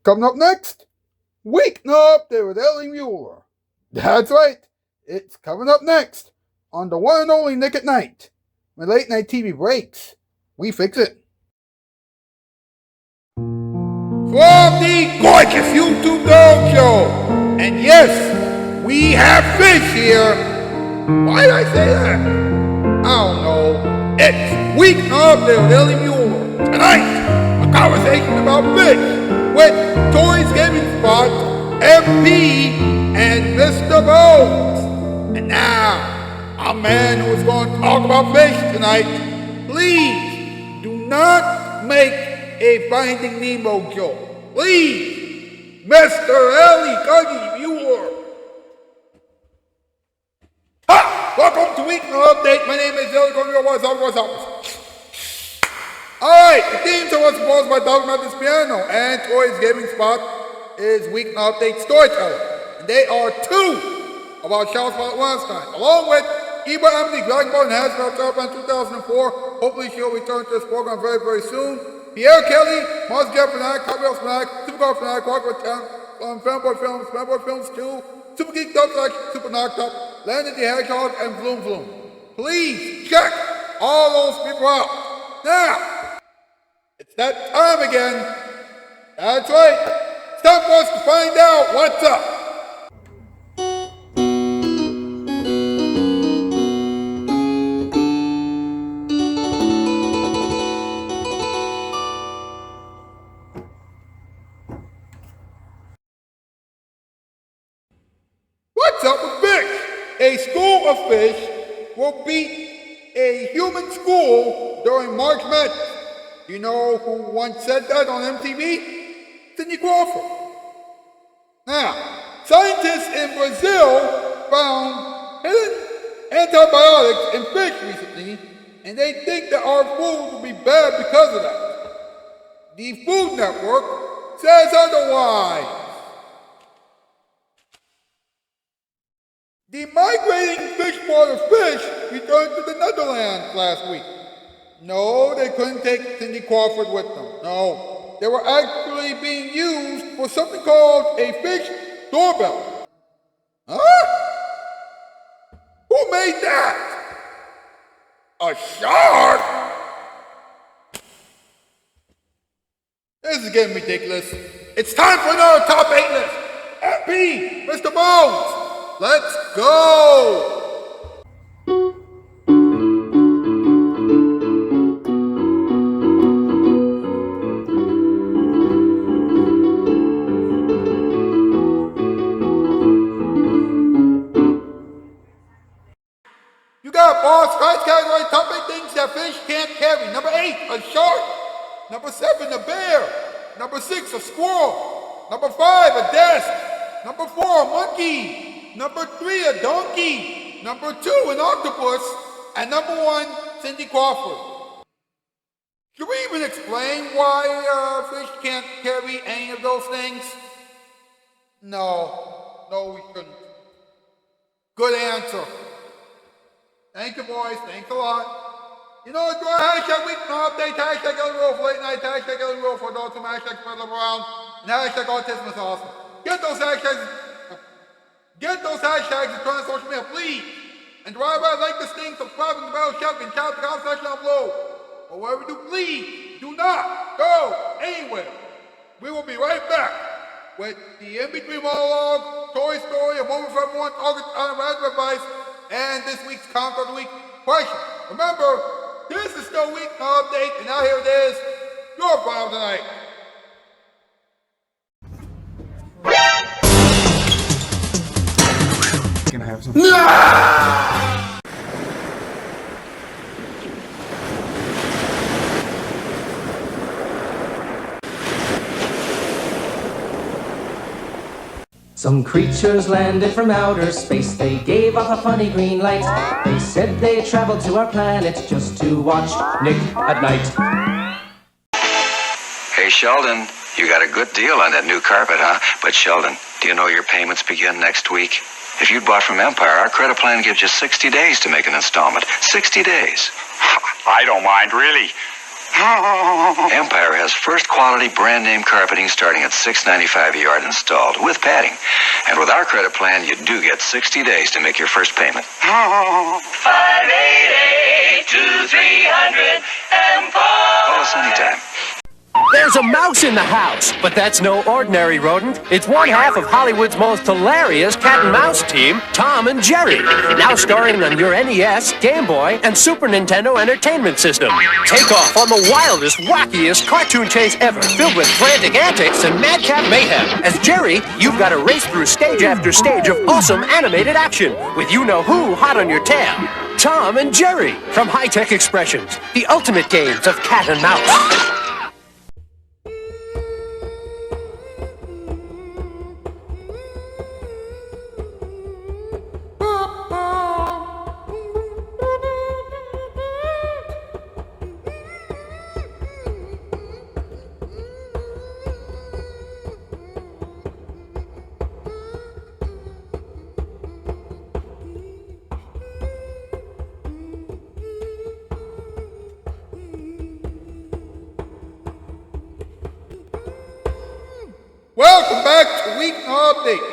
Coming up next, Weeknight with Ellie Muller. That's right, it's coming up next on the one and only Nick at Night. When late night TV breaks, we fix it. From the gorgeous YouTube Dog Show. And yes, we have fish here. Why did I say that? I don't know. It's Weeknight with Ellie Muller. Tonight, a conversation about fish with Tori's Gaming Spot, MP, and Mr. Bones. And now, a man who is going to talk about fish tonight. Please do not make a Finding Nemo joke. Please, Mr. Ellie Cuddy Muller. Ha! Welcome to Weeknight Update. My name is Ellie Cuddy Muller. What's up? Alright, the theme song was composed by Dog Method's Piano, and Tori's Gaming Spot is Weeknight Update Storyteller. And they are two of our Shoutout Spotlight last time, along with Eva Emily Dragon Ball and Hasbro Tarapan 2004. Hopefully she'll return to this program very, very soon. Pierre Kelly, Mars Jeff Fanatic, Copyright Fanatic, Supercar Fanatic, Rocket Town, Fanboy Films 2, Super Geek Up Like Super Knocked Up, Landon the Hedgehog, and Vroom Vroom. Please check all those people out. Now, it's that time again. That's right. It's time for us to find out what's up. What's up with fish? A school of fish will beat a human school during March Madness. You know who once said that on MTV? Cindy Crawford. Now, scientists in Brazil found hidden antibiotics in fish recently, and they think that our food will be bad because of that. The Food Network says otherwise. The migrating fish border fish returned to the Netherlands last week. No, they couldn't take Cindy Crawford with them. No, they were actually being used for something called a fish doorbell. Huh? Who made that? A shark? This is getting ridiculous. It's time for another top 8 list. MP, Mr. Bones, let's go! Boss, price category, top 8 things that fish can't carry. Number 8, a shark. Number 7, a bear. Number 6, a squirrel. Number 5, a desk. Number 4, a monkey. Number 3, a donkey. Number 2, an octopus. And number 1, Cindy Crawford. Should we even explain why fish can't carry any of those things? No, we shouldn't. Good answer. Thank you, boys. Thanks a lot. You know, do our hashtag Weeknight Update, hashtag Ellie Muller for late night, hashtag Ellie Muller for adults, hashtag spread love around, and hashtag autism is awesome. Get those hashtags and turn on social media, please. And right away, like this thing, subscribe and the bell, shout, and shout the comment section down below. But whatever you do, please do not go anywhere. We will be right back with the in-between monologue, Toy Story, a moment for everyone, August random advice, and this week's Count of the Week question. Remember, this is still Weeknight Update, and now here it is, your final tonight. Can I have some? No! Some creatures landed from outer space. They gave off a funny green light. They said they traveled to our planet just to watch Nick at Night. Hey, Sheldon, you got a good deal on that new carpet, huh? But Sheldon, do you know your payments begin next week? If you'd bought from Empire, our credit plan gives you 60 days to make an installment. 60 days. I don't mind, really. Empire has first quality brand name carpeting starting at $6.95 a yard installed with padding. And with our credit plan, you do get 60 days to make your first payment. 588-2300 Empire. Call us anytime. There's a mouse in the house, but that's no ordinary rodent. It's one half of Hollywood's most hilarious cat and mouse team, Tom and Jerry. Now starring on your NES, Game Boy, and Super Nintendo Entertainment System. Take off on the wildest, wackiest cartoon chase ever, filled with frantic antics and madcap mayhem. As Jerry, you've got to race through stage after stage of awesome animated action, with you-know-who hot on your tail. Tom and Jerry, from High Tech Expressions, the ultimate games of cat and mouse. Welcome back to Weeknight Update.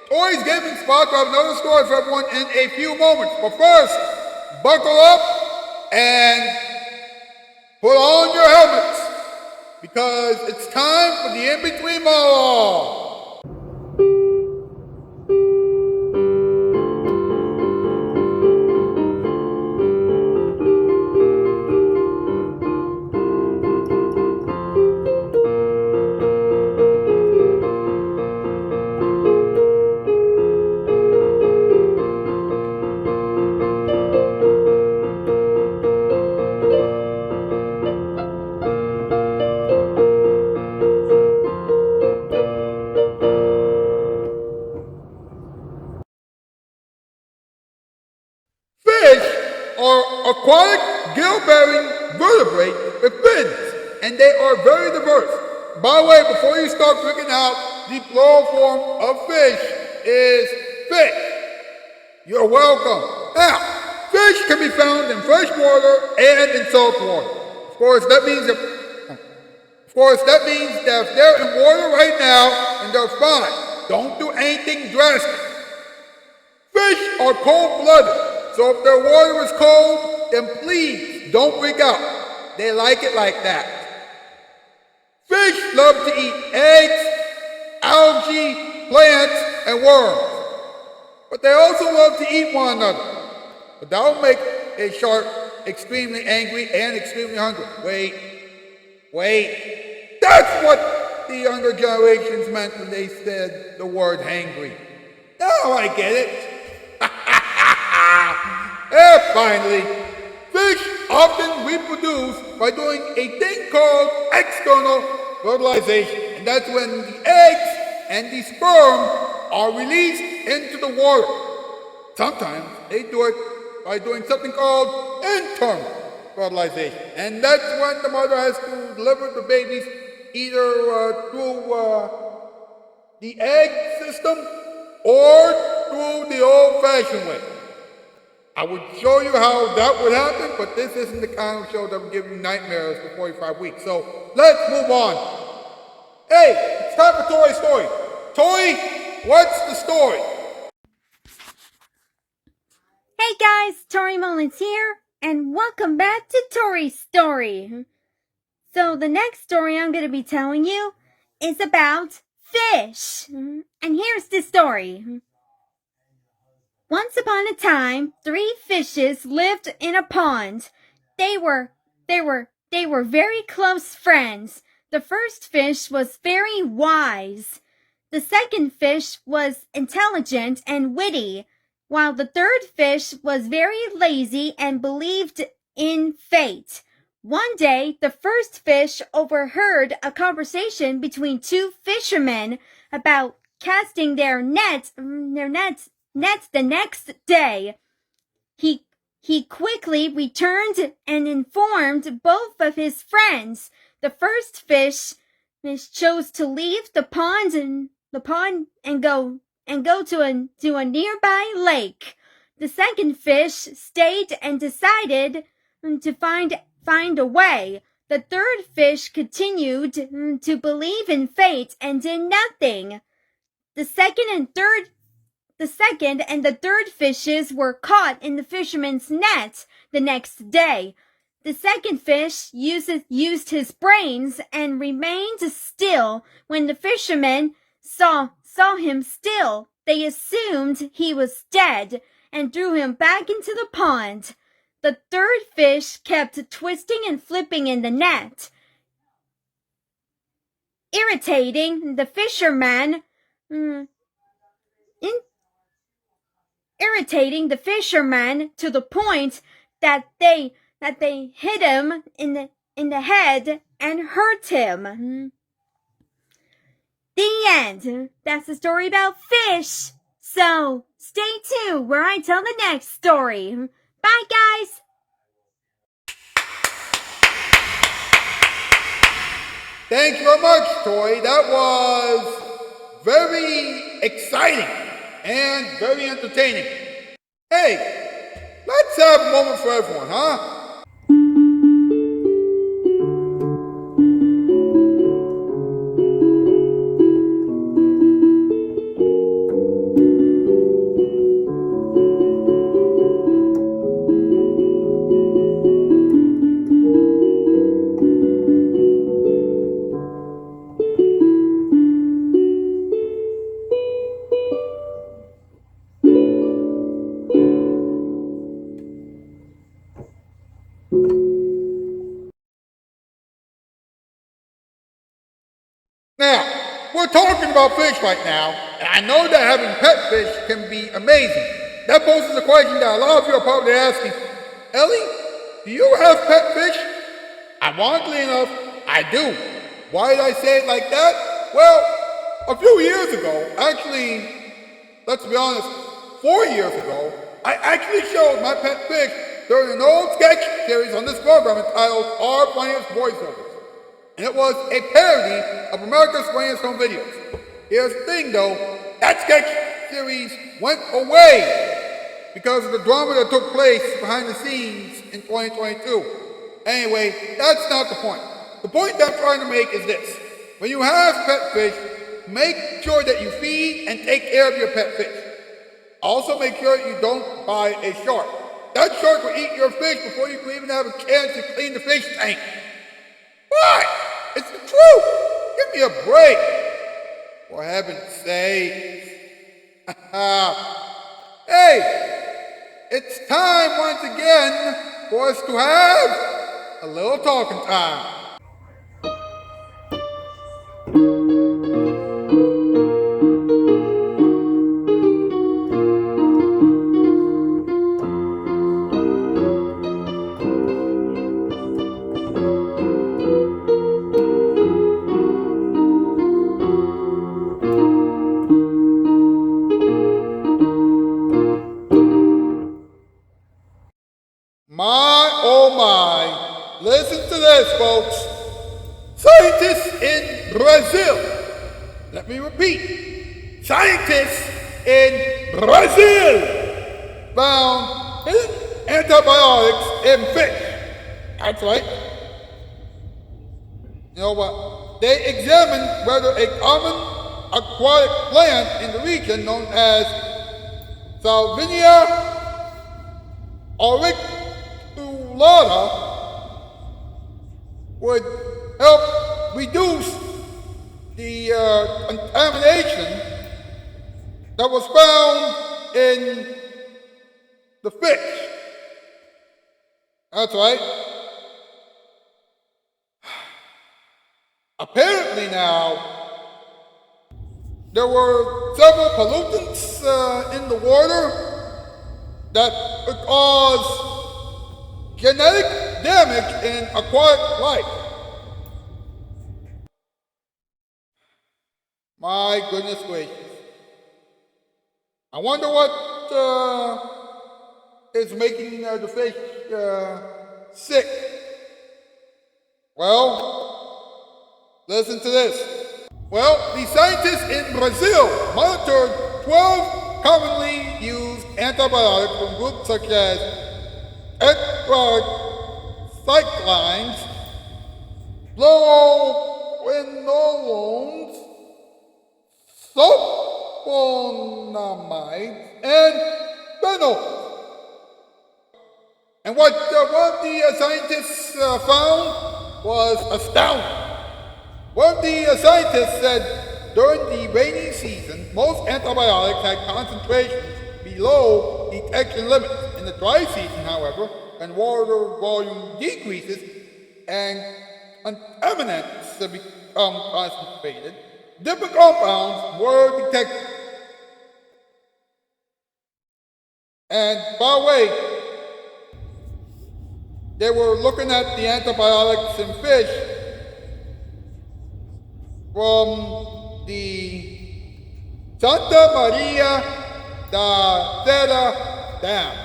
Toys Gaming Spot will have another story for everyone in a few moments. But first, buckle up and put on your helmets because it's time for the in-between monologue. Fish are aquatic, gill-bearing vertebrates with fins, and they are very diverse. By the way, before you start freaking out, the plural form of fish is fish. You're welcome. Now, fish can be found in fresh water and in salt water. Of course, that means that if they're in water right now, and they're fine. Don't do anything drastic. Fish are cold-blooded. So if their water is cold, then please don't freak out. They like it like that. Fish love to eat eggs, algae, plants, and worms. But they also love to eat one another. But that will make a shark extremely angry and extremely hungry. Wait. That's what the younger generations meant when they said the word hangry. Now I get it. And finally, fish often reproduce by doing a thing called external fertilization. And that's when the eggs and the sperm are released into the water. Sometimes they do it by doing something called internal fertilization. And that's when the mother has to deliver the babies either through the egg system or through the old-fashioned way. I would show you how that would happen, but this isn't the kind of show that will give you nightmares for 45 weeks. So let's move on. Hey, it's time for Tori's story. Tori, what's the story? Hey guys, Tori Mullins here, and welcome back to Tori's Story. So the next story I'm going to be telling you is about fish. And here's the story. Once upon a time, 3 fishes lived in a pond. They were very close friends. The first fish was very wise. The second fish was intelligent and witty, while the third fish was very lazy and believed in fate. One day, the first fish overheard a conversation between 2 fishermen about casting their nets the next day. He quickly returned and informed both of his friends. The first fish chose to leave the pond and go to a nearby lake. The second fish stayed and decided to find a way. The third fish continued to believe in fate and did nothing. The second and the third fishes were caught in the fisherman's net the next day. The second fish used his brains and remained still. When the fishermen saw him still, they assumed he was dead and threw him back into the pond. The third fish kept twisting and flipping in the net, irritating the fishermen to the point that they hit him in the head and hurt him. The end. That's the story about fish. So stay tuned where I tell the next story. Bye, guys. Thank you very much, Tori. That was very exciting and very entertaining. Hey, let's have a moment for everyone, huh? Now, we're talking about fish right now, and I know that having pet fish can be amazing. That poses a question that a lot of you are probably asking. Ellie, do you have pet fish? Ironically enough, I do. Why did I say it like that? Well, a few years ago, actually, let's be honest, 4 years ago, I actually showed my pet fish during an old sketch series on this program entitled Our Funniest Voiceovers. And it was a parody of America's Funniest Home Videos. Here's the thing though, that sketch series went away because of the drama that took place behind the scenes in 2022. Anyway, that's not the point. The point that I'm trying to make is this. When you have pet fish, make sure that you feed and take care of your pet fish. Also make sure you don't buy a shark. That shark will eat your fish before you can even have a chance to clean the fish tank. What? It's the truth. Give me a break. For heaven's sake. Hey, it's time once again for us to have a little talking time. Listen to this, folks. Scientists in Brazil, let me repeat, scientists in Brazil found hidden antibiotics in fish. That's right. You know what? They examined whether a common aquatic plant in the region known as Salvinia auriculata would help reduce the contamination that was found in the fish. That's right. Apparently now, there were several pollutants in the water that could cause genetic damage in aquatic life. My goodness gracious. I wonder what is making the fish sick. Well, listen to this. Well, the scientists in Brazil monitored 12 commonly used antibiotics from groups such as tetracyclines, fluoroquinolones, sulfonamides, and phenols. And what one of the scientists found was astounding. One of the scientists said during the rainy season, most antibiotics had concentrations below detection limits. In the dry season, however, when water volume decreases and contaminants become concentrated, different compounds were detected. And by the way, they were looking at the antibiotics in fish from the Santa Maria da Serra Dam,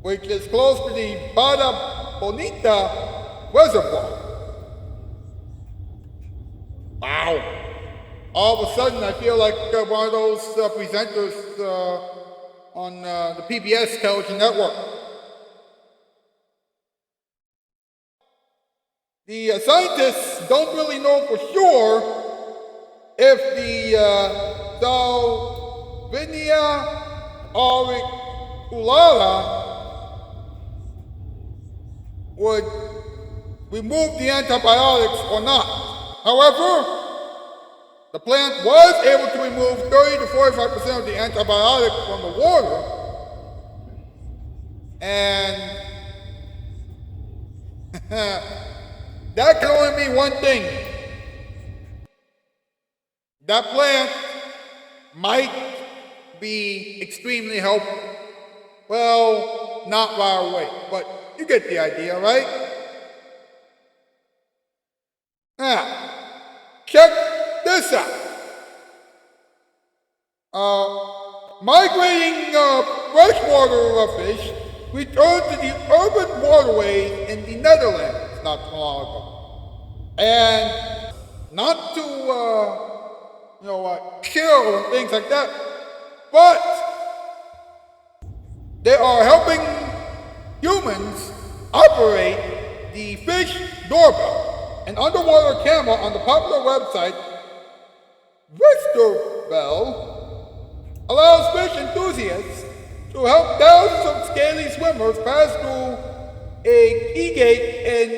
which is close to the Barra Bonita Reservoir. Wow. All of a sudden, I feel like one of those presenters on the PBS television network. The scientists don't really know for sure if the Salvinia auriculata would remove the antibiotics or not. However, the plant was able to remove 30 to 45% of the antibiotics from the water, and that can only mean one thing. That plant might be extremely helpful. Well, not right away, but you get the idea, right? Now, check this out. Migrating freshwater fish returned to the urban waterways in the Netherlands not too long ago. And not to, kill and things like that, but they are helping humans operate the fish doorbell, an underwater camera on the popular website Bell allows fish enthusiasts to help thousands of scaly swimmers pass through a key gate in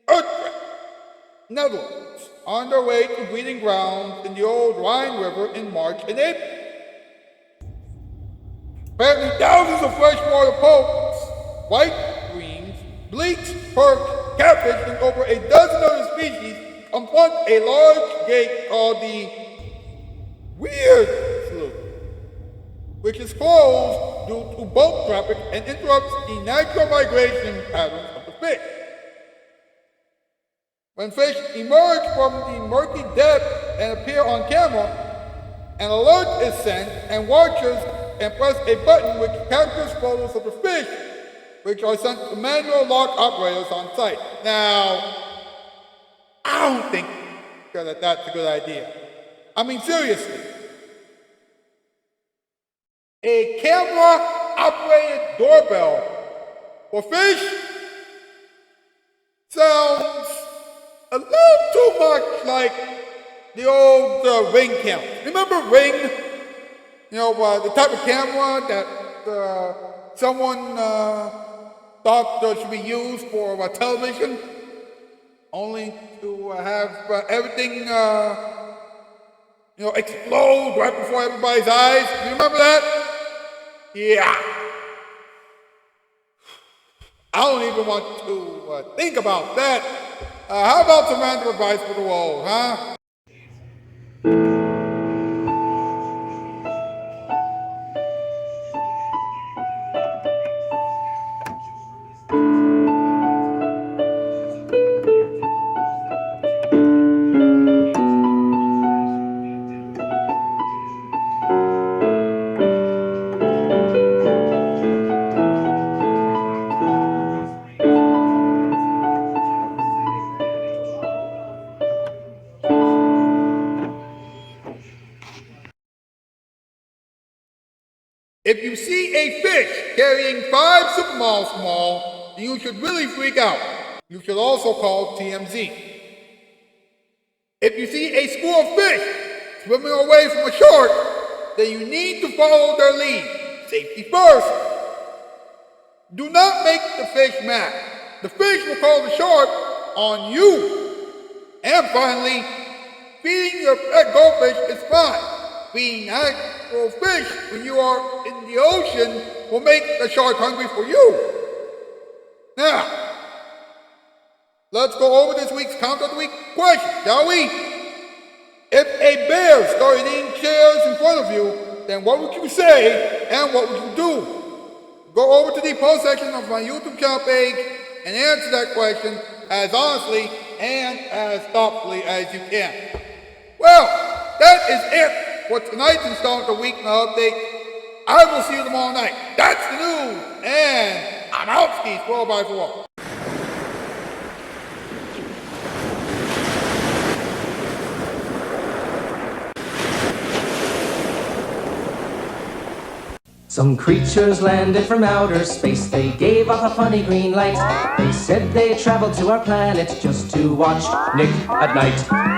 Utrecht, Netherlands, on their way to breeding grounds in the old Rhine River in March and April. Apparently, thousands of freshwater poults, white greens, bleaks, perch, catfish, and over a dozen other species confront a large gate called the Weird Slough, which is closed due to boat traffic and interrupts the natural migration patterns of the fish. When fish emerge from the murky depth and appear on camera, an alert is sent and watchers can press a button which captures photos of the fish, which are sent to manual lock operators on site. Now, I don't think that that's a good idea. I mean, seriously. A camera-operated doorbell for fish sounds a little too much like the old Ring camera. Remember Ring? The type of camera that someone thought should be used for television, only to have everything, explode right before everybody's eyes. You remember that? Yeah. I don't even want to think about that. How about some random advice for the world, huh? If you see a fish carrying 5 supermalls small, you should really freak out. You should also call TMZ. If you see a school of fish swimming away from a shark, then you need to follow their lead. Safety first. Do not make the fish mad. The fish will call the shark on you. And finally, feeding your pet goldfish is fine. Feeding actual fish when you are in the ocean will make the shark hungry for you. Now, let's go over this week's Count of the Week question, shall we? If a bear started eating chairs in front of you, then what would you say and what would you do? Go over to the post section of my YouTube channel page and answer that question as honestly and as thoughtfully as you can. Well, that is it for tonight's installment of Weeknight Update. I will see you tomorrow night. That's the news, and I'm out, skis 4x4. Some creatures landed from outer space. They gave off a funny green light. They said they traveled to our planet just to watch Nick at night.